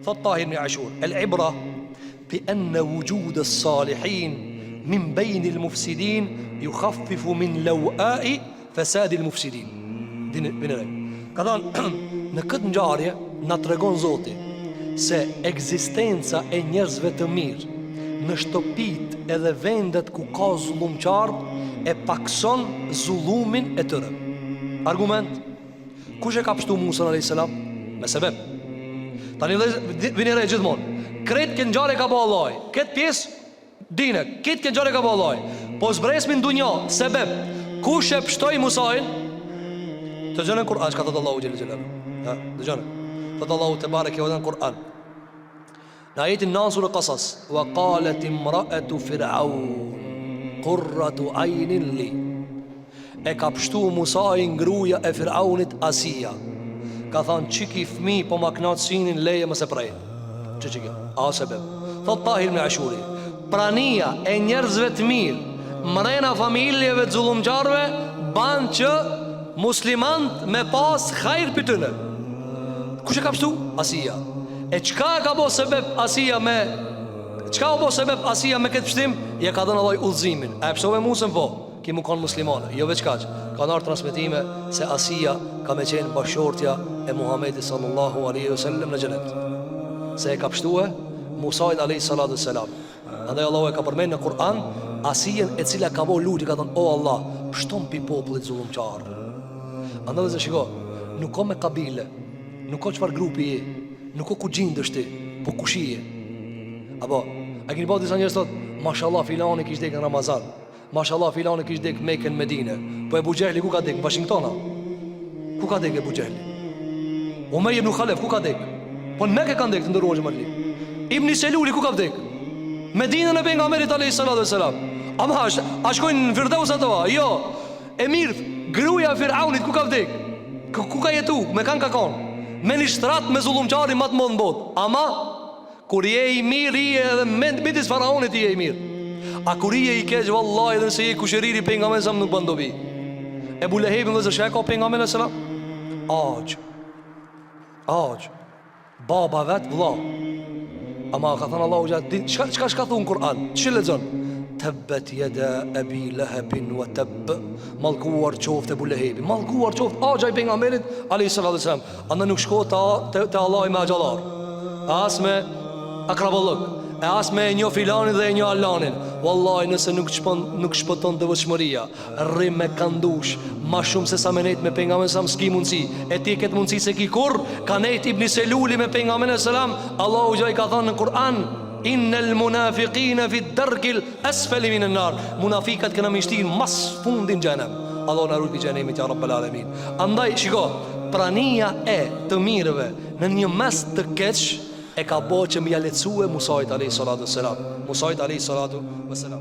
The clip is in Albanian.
Thot Tahir ibn Ashur, el ibra bi anna wujud as-salihin min bayn al-mufsidin yukhaffifu min lawa'i fasad al-mufsidin. Ka thënë në këtë ngjarje na tregon Zoti se ekzistenca e njerëzve të mirë në shtëpit edhe vendet ku ka zullumqar e pakson zullumin e tyre. Argument: kush e ka pështu Musa a.s. me sebeb? Tani vini re gjithmonë, kretë këtë ngjarje ka bo Allah, këtë pjesë dine, këtë ngjarje ka bo Allah. Po zbresmi në dunja, sebeb, kush e pështoi Musajin? Të gjënë në Kur'an, që ka thëtë Allahu gjellë gjellë. Të gjënë, thëtë Allahu të barek e vëdhe në Kur'an. Në ajetin në surë Qasas, wa qalet imra'atu Fir'aun qurratu aynin li. E ka pështu Musajin gruja e Fir'aunit Asia. Ka thënë qiki fmi po ma knatë sinin leje më se prej. Që a sebeb. Thot Tahir ibn Ashuri, prania e njerëzve të mirë mrena familjeve të zullumqarve ban që muslimant me pas khajr për tëne. Kush e ka pështu? Asia. E qka ka bo sebeb Asia me qka o bo sebeb Asia me këtë pështim? Ja ka dhënë Allah udhëzimin. E pështove Musën po ki mu kanë muslimane. Jo veç kaq, ka nërë transmitime se Asia ka me qenë bashortja e Muhamedi sallallahu alaihi wasallam në xhenet. Se e ka pështue Musajt alaihi salatu selam. Andaj Allahu e ka përmenë në Kur'an Asien e cila ka bo luti, ka thënë o Allah, pështon pi popullit zullumqar. Andaj dhe se shiko, nuk ko me kabile, nuk ko qëfar grupi je, nuk ko ku gjindësht ti, po kushi je. Apo, a kini pa disa njerëz thot, mashallah filani kish dek në Ramazan, mashallah filani kish dek Mekën Medine. Po Ebu Gjehli ku ka dek? Washingtona. Ku ka dek Ebu Gjehli? Umej ibn Khalef ku ka dek? Po në Mekë ka dek të ndërruar xhamalli. Ibn Seluli ku ka dek? Medinën e pejgamberit alayhis salatu wassalam. Ama a shkojnë në Firdaus ato? Jo. E mirë, gruaja e Firaunit ku ka vdek? Ku ka jetu? Me kanë ka konë? Me një shtrat me zullumqari më të madh në botë. Ama kur je i mirë, je edhe midis faraonit je i mirë. A kur je i keq, vallahi, edhe se je kushëriri pejgamberit sa nuk bën dobi. Ebu Lehebin dhe zëshë e ka pejgamberin sallam? Aq baba vet vëlla. Ama ka thënë Allahu gjatë, çka thunë në Kur'an? Ç'i lexon? Tabbet yada abi lahabin wa tabb. Mallkuar qoftë Ebu Lehebi, mallkuar qoftë axha i pejgamberit alayhis salam. Andaj nuk shko te Allahu me axhallar, as me akraballok, as me një filanin dhe një alanin. Wallahi nëse nuk shpëton devotshmëria, rrim me kandush ma shumë se sa me nejt me pejgamberin sa s'ki mundsi. E ti këtë mundsi se ki kur ka nejt Ibn Seluli me pejgamberin sallam. Allahu gjai ka thënë në Kur'an, innal munafiqina fi darkil asfali minan nar. Munafikat kanë mishtin mas fundin xhenem. Allahu na ruaj pi xhenemit ya rabbal alamin. Andaj shiko, prania e të mirëve në një mes të keq e ka bo që më ja lehtësue Musajt alayhi salatu wassalam. Musajt alayhi salatu wassalam.